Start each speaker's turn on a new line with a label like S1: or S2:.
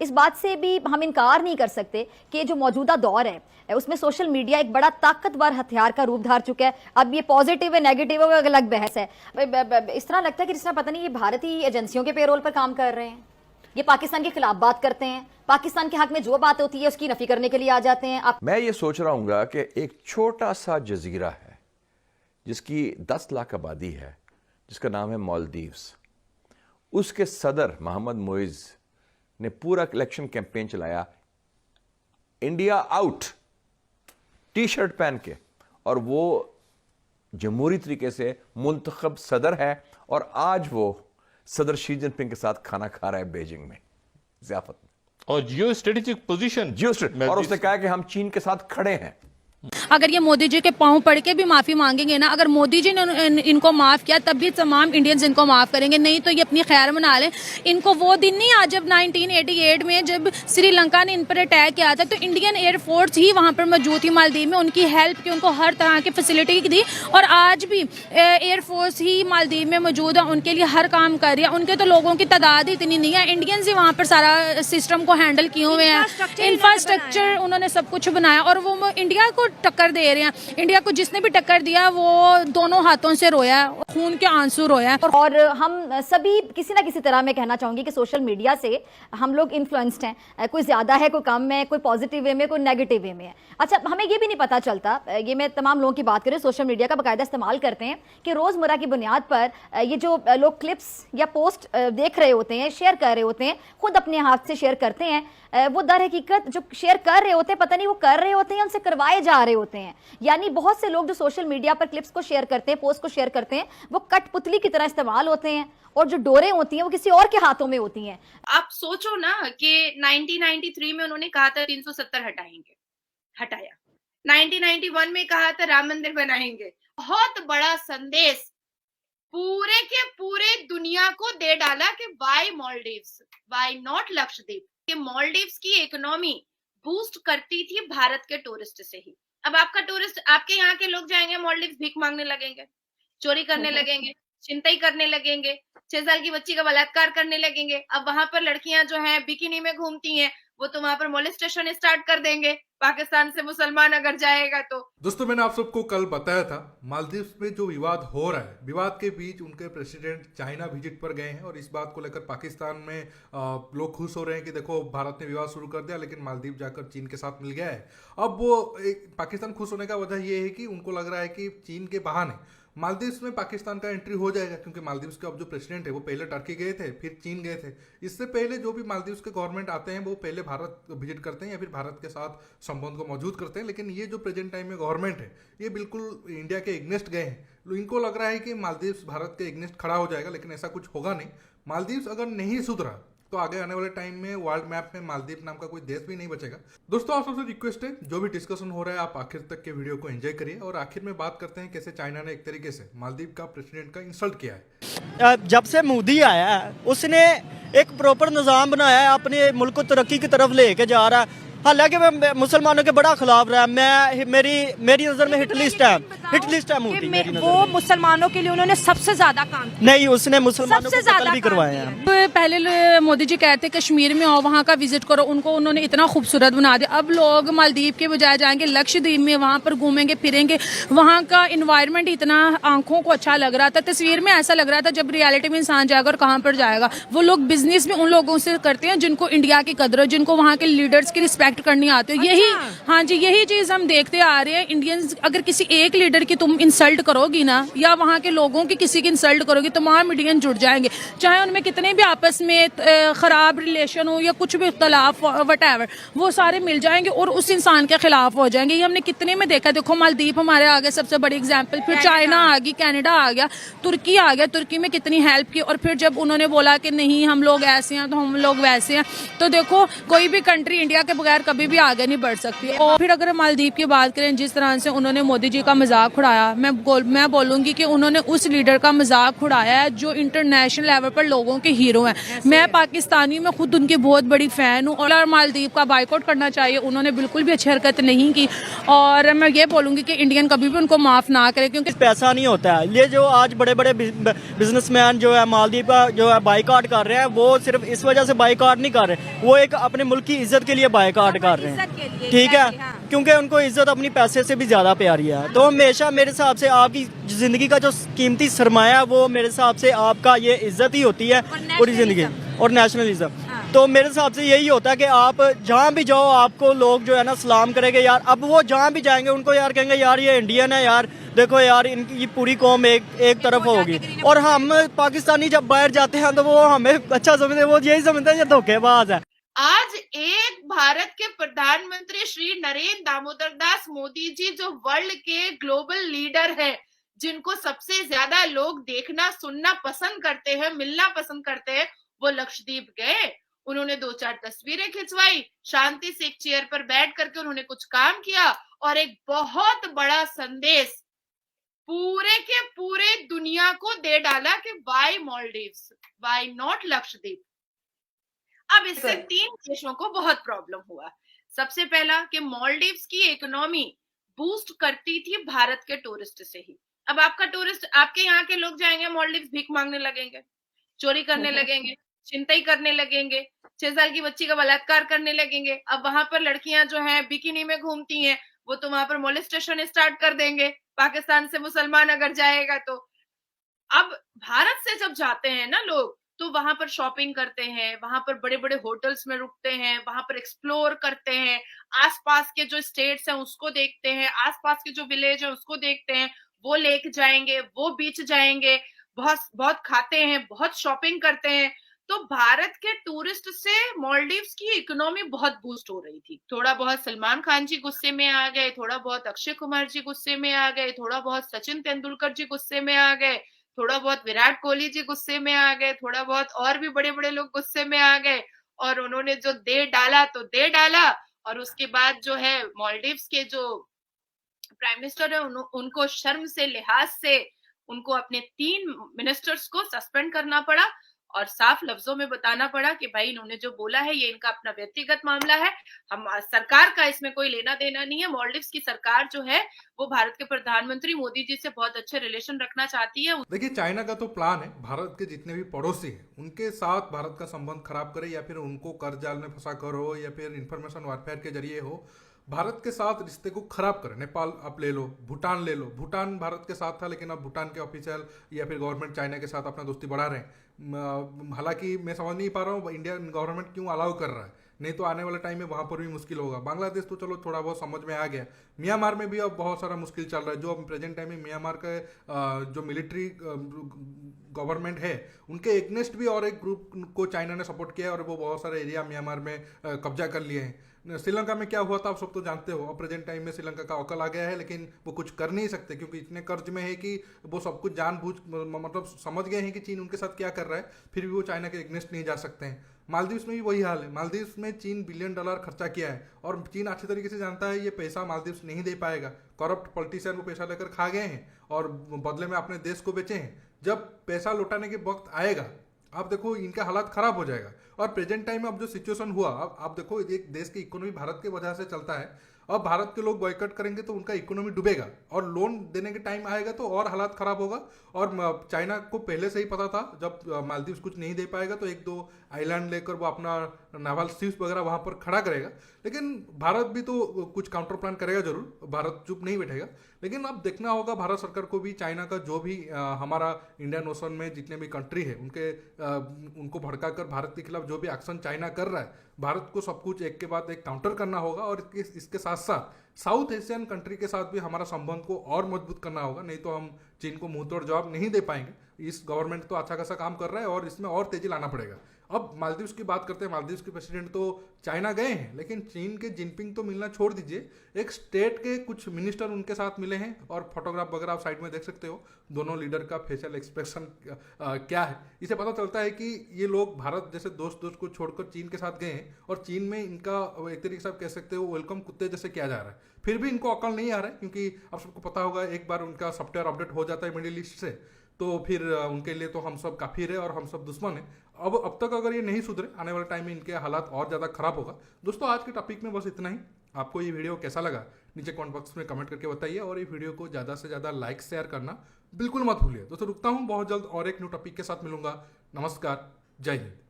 S1: इस बात से भी हम इनकार नहीं कर सकते कि जो मौजूदा दौर है उसमें सोशल मीडिया एक बड़ा ताकतवर हथियार का रूप धार चुका है। अब ये पॉजिटिव है नेगेटिव है अलग बहस है। इस तरह लगता है कि जिस तरह पता नहीं ये भारतीय एजेंसियों के पेरोल पर काम कर रहे हैं, ये पाकिस्तान के खिलाफ बात करते हैं, पाकिस्तान के हक में जो बात होती है उसकी नफी करने के लिए आ जाते हैं।
S2: मैं ये सोच रहा हूँ कि एक छोटा सा जजीरा है जिसकी 10 लाख आबादी है, जिसका नाम है मालदीव्स। उसके सदर मोहम्मद मोइज ने पूरा इलेक्शन कैंपेन चलाया इंडिया आउट टी शर्ट पहन के, और वो जमहूरी तरीके से मुंतखब सदर है और आज वो सदर शी जिनपिंग के साथ खाना खा रहा है बीजिंग में ज़ियाफत में।
S3: और जियो स्ट्रेटेजिक पोजीशन
S2: और उसने कहा कि हम चीन के साथ खड़े हैं।
S4: अगर ये मोदी जी के पांव पड़ के भी माफी मांगेंगे ना, अगर मोदी जी ने इनको माफ किया तब भी तमाम इंडियंस इनको माफ करेंगे, नहीं तो ये अपनी खैर मना लें। इनको वो दिन नहीं आज जब 1988 में जब श्रीलंका ने इन पर अटैक किया था तो इंडियन एयरफोर्स ही वहां पर मौजूद थी मालदीव में, उनकी हेल्प की, उनको हर तरह की फैसिलिटी दी। और आज भी एयरफोर्स ही मालदीव में मौजूद है, उनके लिए हर काम कर रही है। उनके तो लोगों की तादाद इतनी नहीं है, इंडियंस ही वहां पर सारा सिस्टम को हैंडल किए हुए हैं, इंफ्रास्ट्रक्चर उन्होंने सब कुछ बनाया और वो इंडिया को टक्कर दे रहे हैं। इंडिया को जिसने भी टक्कर दिया वो दोनों हाथों से रोया, खून के आंसू रोया।
S1: और हम सभी किसी ना किसी तरह मैं कहना चाहूंगी कि सोशल मीडिया से हम लोग इन्फ्लुएंस्ड हैं, कोई ज्यादा है कोई कम है, कोई पॉजिटिव वे में कोई नेगेटिव वे में है। अच्छा, हमें ये भी नहीं पता चलता, ये मैं तमाम लोगों की बात करें सोशल मीडिया का बाकायदा इस्तेमाल करते हैं कि रोजमर्रा की बुनियाद पर ये जो लोग क्लिप्स या पोस्ट देख रहे होते हैं, शेयर कर रहे होते हैं, खुद अपने हाथ से शेयर करते हैं, वो दर हकीकत जो शेयर कर रहे होते हैं पता नहीं वो कर रहे होते हैं, उनसे करवाए जा रहे होते हैं। यानी बहुत से लोग जो सोशल मीडिया पर क्लिप्स को शेयर करते हैं, पोस्ट को शेयर करते हैं, वो कठपुतली की तरह इस्तेमाल होते हैं और जो डोरें होती हैं वो किसी और के हाथों में होती हैं।
S5: आप सोचो ना कि 1993 में उन्होंने कहा था 370 हटाएंगे, हटाया। 1991 में कहा था राम मंदिर बनाएंगे। बहुत बड़ा संदेश पूरे के पूरे दुनिया को दे डाला कि why Maldives, why not Lakshadweep. कि मालदीव्स की इकोनॉमी बूस्ट करती थी भारत के टूरिस्ट से ही। अब आपका टूरिस्ट, आपके यहाँ के लोग जाएंगे मालदीव्स, भीख मांगने लगेंगे, चोरी करने लगेंगे, छिनतई करने लगेंगे, 6 साल की बच्ची का बलात्कार करने लगेंगे। अब वहां पर लड़कियां जो हैं बिकिनी में घूमती हैं, वो तो वहां पर मोलेस्टेशन स्टार्ट कर देंगे पाकिस्तान से मुसलमान अगर जाएगा तो। दोस्तों,
S6: मैंने आप सबको कल बताया था मालदीव्स में जो विवाद हो रहा है, विवाद के बीच उनके प्रेसिडेंट चाइना विजिट पर गए हैं और इस बात को लेकर पाकिस्तान में लोग खुश हो रहे हैं कि देखो भारत ने विवाद शुरू कर दिया लेकिन मालदीव जाकर चीन के साथ मिल गया है। अब वो पाकिस्तान खुश होने का वजह ये है कि उनको लग रहा है कि चीन के बहाने मालदीव्स में पाकिस्तान का एंट्री हो जाएगा, क्योंकि मालदीव्स के अब जो प्रेसिडेंट है वो पहले टर्की गए थे, फिर चीन गए थे। इससे पहले जो भी मालदीव्स के गवर्नमेंट आते हैं वो पहले भारत विजिट करते हैं या फिर भारत के साथ संबंध को मौजूद करते हैं। लेकिन ये जो प्रेजेंट टाइम में गवर्नमेंट है ये बिल्कुल इंडिया के एग्नेस्ट गए हैं। इनको लग रहा है कि मालदीव्स भारत के एग्नेस्ट खड़ा हो जाएगा, लेकिन ऐसा कुछ होगा नहीं। मालदीव्स अगर नहीं सुधरा तो आगे आने वाले टाइम में वर्ल्ड मैप में मालदीव नाम का कोई देश भी नहीं बचेगा। दोस्तों, आप सबसे रिक्वेस्ट है जो भी डिस्कशन हो रहा है आप आखिर तक के वीडियो को एंजॉय करिए और आखिर में बात करते हैं कैसे चाइना ने एक तरीके से मालदीव का प्रेसिडेंट का इंसल्ट किया है।
S7: जब से मोदी आया है उसने एक प्रॉपर निज़ाम बनाया है, अपने मुल्क को तरक्की की तरफ लेके जा रहा है। हालांकि मैं मुसलमानों के बड़ा खिलाफ रहा, मेरी नजर में हिटलिस्ट है मोदी।
S4: वो मुसलमानों के लिए उन्होंने सबसे ज्यादा काम किया।
S7: नहीं, उसने मुसलमानों को कत्ल भी करवाए हैं।
S4: पहले मोदी जी कहते कश्मीर में आओ, वहाँ का विजिट करो, उनको उन्होंने इतना खूबसूरत बना दिया। अब लोग मालदीव के बजाय जाएंगे लक्षद्वीप में, वहाँ पर घूमेंगे फिरेंगे। वहाँ का इन्वायरमेंट इतना आंखों को अच्छा लग रहा था, तस्वीर में ऐसा लग रहा था, जब रियलिटी में इंसान जाएगा और कहाँ पर जाएगा। वो लोग बिजनेस में उन लोगों से करते हैं जिनको इंडिया की कदर है, जिनको वहाँ के लीडर्स की रिस्पेक्ट करनी आती है। यही, हाँ जी, यही चीज हम देखते आ रहे हैं। इंडियंस अगर किसी एक लीडर की तुम इंसल्ट करोगी ना, या वहाँ के लोगों की किसी की इंसल्ट करोगी, तमाम इंडियन जुड़ जाएंगे, चाहे उनमें कितने भी आपस में खराब रिलेशन हो या कुछ भी इख्तलाफ वटएवर, वो सारे मिल जाएंगे और उस इंसान के खिलाफ हो जाएंगे। ये हमने कितने में देखा। देखो मालदीव हमारे आगे सबसे बड़ी एग्जाम्पल, फिर चाइना आ गई, कनाडा आ गया, तुर्की आ गया, तुर्की में कितनी हेल्प की। और फिर जब उन्होंने बोला कि नहीं हम लोग ऐसे हैं तो हम लोग वैसे हैं, तो देखो कोई भी कंट्री इंडिया के बगैर कभी भी आगे नहीं बढ़ सकती। और फिर अगर मालदीव की बात करें, जिस तरह से उन्होंने मोदी जी का मजाक उड़ाया, मैं बोलूंगी कि उन्होंने उस लीडर का मजाक उड़ाया है जो इंटरनेशनल लेवल पर लोगों के हीरो हैं। मैं पाकिस्तानी में खुद उनकी बहुत बड़ी फैन हूँ और मालदीव का बाइकआउट करना चाहिए। उन्होंने बिल्कुल भी अच्छी हरकत नहीं की और मैं ये बोलूंगी कि इंडियन कभी भी उनको माफ ना करे, क्योंकि
S7: पैसा नहीं होता है। ये जो आज बड़े बड़े बिजनेसमैन जो है मालदीव का जो है बाइकआउट कर रहे हैं, वो सिर्फ इस वजह से बाइकआउट नहीं कर रहे, वो एक अपने मुल्क की इज्जत के लिए बाइकआउट कर रहे हैं, ठीक है, क्योंकि उनको इज्जत अपनी पैसे से भी ज्यादा प्यारी है। तो हमेशा मेरे हिसाब से आपकी जिंदगी का जो कीमती सरमाया, वो मेरे हिसाब से आपका ये इज्जत ही होती है पूरी जिंदगी, और नेशनलिज्म। तो मेरे हिसाब से यही होता है कि आप जहाँ भी जाओ आपको लोग जो है ना सलाम करेंगे यार। अब वो जहाँ भी जाएंगे उनको यार कहेंगे यार ये इंडियन है यार, देखो यार इनकी ये पूरी कौम एक तरफ होगी। और हम पाकिस्तानी जब बाहर जाते हैं तो वो हमें अच्छा समझते हैं, वो यही समझते हैं ये धोखेबाज है।
S5: आज एक भारत के प्रधानमंत्री श्री नरेंद्र दामोदर दास मोदी जी, जो वर्ल्ड के ग्लोबल लीडर है, जिनको सबसे ज्यादा लोग देखना सुनना पसंद करते हैं, मिलना पसंद करते हैं, वो लक्षद्वीप गए। उन्होंने 2-4 तस्वीरें खिंचवाई, शांति से एक चेयर पर बैठ करके उन्होंने कुछ काम किया और एक बहुत बड़ा संदेश पूरे के पूरे दुनिया को दे डाला कि why Maldives, why not Lakshadweep. अब इससे 3 देशों को बहुत प्रॉब्लम हुआ। सबसे पहला कि मालदीव्स की इकोनॉमी बूस्ट करती थी भारत के टूरिस्ट से ही। अब आपका टूरिस्ट, आपके यहाँ के लोग जाएंगे मालदीव्स, भीख मांगने लगेंगे, चोरी करने लगेंगे, छिनतई करने लगेंगे, 6 साल की बच्ची का बलात्कार करने लगेंगे। अब वहां पर लड़कियां जो हैं बिकिनी में घूमती हैं, वो तो वहां पर मोलेस्टेशन स्टार्ट कर देंगे, पाकिस्तान से मुसलमान अगर जाएगा तो। अब भारत से जब जाते हैं ना लोग, तो वहां पर शॉपिंग करते हैं, वहां पर बड़े बड़े होटल्स में रुकते हैं, वहां पर एक्सप्लोर करते हैं, आसपास के जो स्टेट्स हैं उसको देखते हैं, आसपास के जो विलेज है उसको देखते हैं, वो लेक जाएंगे, वो बीच जाएंगे, बहुत बहुत खाते हैं, बहुत शॉपिंग करते हैं। तो भारत के टूरिस्ट से मालदीव्स की इकोनॉमी बहुत बूस्ट हो रही थी। थोड़ा बहुत सलमान खान जी गुस्से में आ गए, थोड़ा बहुत अक्षय कुमार जी गुस्से में आ गए, थोड़ा बहुत सचिन तेंदुलकर जी गुस्से में आ गए, थोड़ा बहुत विराट कोहली जी गुस्से में आ गए, थोड़ा बहुत और भी बड़े बड़े लोग गुस्से में आ गए, और उन्होंने जो दे डाला तो दे डाला। और उसके बाद जो है मालदीव्स के जो प्राइम मिनिस्टर है, उनको शर्म से, लिहाज से उनको अपने 3 मिनिस्टर्स को सस्पेंड करना पड़ा और साफ लफ्जों में बताना पड़ा कि भाई इन्होंने जो बोला है ये इनका अपना व्यक्तिगत मामला है, हम सरकार का इसमें कोई लेना देना नहीं है। मालदीव्स की सरकार जो है वो भारत के प्रधानमंत्री मोदी जी से बहुत अच्छे रिलेशन रखना चाहती है।
S6: देखिए, चाइना का तो प्लान है भारत के जितने भी पड़ोसी हैं उनके साथ भारत का संबंध खराब करे, या फिर उनको कर्ज जाल में फंसा कर हो, या फिर इंफॉर्मेशन वारफेयर के जरिए हो, भारत के साथ रिश्ते को खराब करे। नेपाल आप ले लो, भूटान ले लो, भूटान भारत के साथ था लेकिन अब भूटान के ऑफिशियल या फिर गवर्नमेंट चाइना के साथ अपना दोस्ती बढ़ा रहे हैं। हालांकि मैं समझ नहीं पा रहा हूँ इंडियन गवर्नमेंट क्यों अलाउ कर रहा है, नहीं तो आने वाले टाइम में वहाँ पर भी मुश्किल होगा। बांग्लादेश तो चलो थोड़ा बहुत समझ में आ गया, म्यांमार में भी अब बहुत सारा मुश्किल चल रहा है। जो अब प्रेजेंट टाइम में म्यांमार का जो मिलिट्री गवर्नमेंट है उनके एग्नेस्ट भी और एक ग्रुप को चाइना ने सपोर्ट किया है और वो बहुत सारे एरिया म्यांमार में कब्जा कर लिए हैं। श्रीलंका में क्या हुआ था आप सब तो जानते हो। अब प्रेजेंट टाइम में श्रीलंका का अकल आ गया है, लेकिन वो कुछ कर नहीं सकते क्योंकि इतने कर्ज में है कि वो सब कुछ जानबूझ मतलब समझ गए हैं कि चीन उनके साथ क्या कर रहा है, फिर भी वो चाइना के एग्नेस्ट नहीं जा सकते हैं। मालदीव्स में भी वही हाल है। मालदीव्स में चीन $1 बिलियन खर्चा किया है और चीन अच्छे तरीके से जानता है ये पैसा मालदीव्स नहीं दे पाएगा। करप्ट पॉलिटिशियन वो पैसा लेकर खा गए हैं और बदले में अपने देश को बेचे हैं। जब पैसा लौटाने के वक्त आएगा आप देखो इनका हालात खराब हो जाएगा। और प्रेजेंट टाइम में अब जो सिचुएशन हुआ, अब आप देखो एक देश की इकोनॉमी भारत की वजह से चलता है। अब भारत के लोग बॉयकॉट करेंगे तो उनका इकोनॉमी डूबेगा और लोन देने के टाइम आएगा तो और हालात खराब होगा। और चाइना को पहले से ही पता था जब मालदीव्स कुछ नहीं दे पाएगा तो 1-2 आइलैंड लेकर वो अपना नावल शिप्स वगैरह वहाँ पर खड़ा करेगा। लेकिन भारत भी तो कुछ काउंटर प्लान करेगा जरूर, भारत चुप नहीं बैठेगा। लेकिन अब देखना होगा भारत सरकार को भी चाइना का जो भी हमारा इंडियन ओशन में जितने भी कंट्री है उनको भड़काकर भारत के खिलाफ जो भी एक्शन चाइना कर रहा है, भारत को सब कुछ एक के बाद एक काउंटर करना होगा। और इसके साथ साथ साउथ एशियन कंट्री के साथ भी हमारा संबंध को और मजबूत करना होगा, नहीं तो हम चीन को मुंह तोड़ जवाब नहीं दे पाएंगे। इस गवर्नमेंट तो अच्छा खासा काम कर रहा है और इसमें और तेजी लाना पड़ेगा। अब मालदीव्स की बात करते हैं। मालदीव्स के प्रेसिडेंट तो चाइना गए हैं, लेकिन चीन के जिनपिंग तो मिलना छोड़ दीजिए, एक स्टेट के कुछ मिनिस्टर उनके साथ मिले हैं और फोटोग्राफ वगैरह आप साइड में देख सकते हो। दोनों लीडर का फेशियल एक्सप्रेशन क्या है, इसे पता चलता है कि ये लोग भारत जैसे दोस्त को छोड़कर चीन के साथ गए हैं और चीन में इनका एक तरीके से आप कह सकते हो वेलकम कुत्ते जैसे किया जा रहा है। फिर भी इनको अकल नहीं आ रहा है, क्योंकि आप सबको पता होगा एक बार उनका सॉफ्टवेयर अपडेट हो जाता है मिडिल ईस्ट से, तो फिर उनके लिए तो हम सब काफिर है और हम सब दुश्मन है। अब तक अगर ये नहीं सुधरे, आने वाले टाइम में इनके हालात और ज़्यादा खराब होगा। दोस्तों, आज के टॉपिक में बस इतना ही। आपको ये वीडियो कैसा लगा नीचे कमेंट बॉक्स में कमेंट करके बताइए, और ये वीडियो को ज़्यादा से ज़्यादा लाइक शेयर करना बिल्कुल मत भूलिए। दोस्तों, रुकता हूँ, बहुत जल्द और एक न्यू टॉपिक के साथ मिलूंगा। नमस्कार, जय हिंद।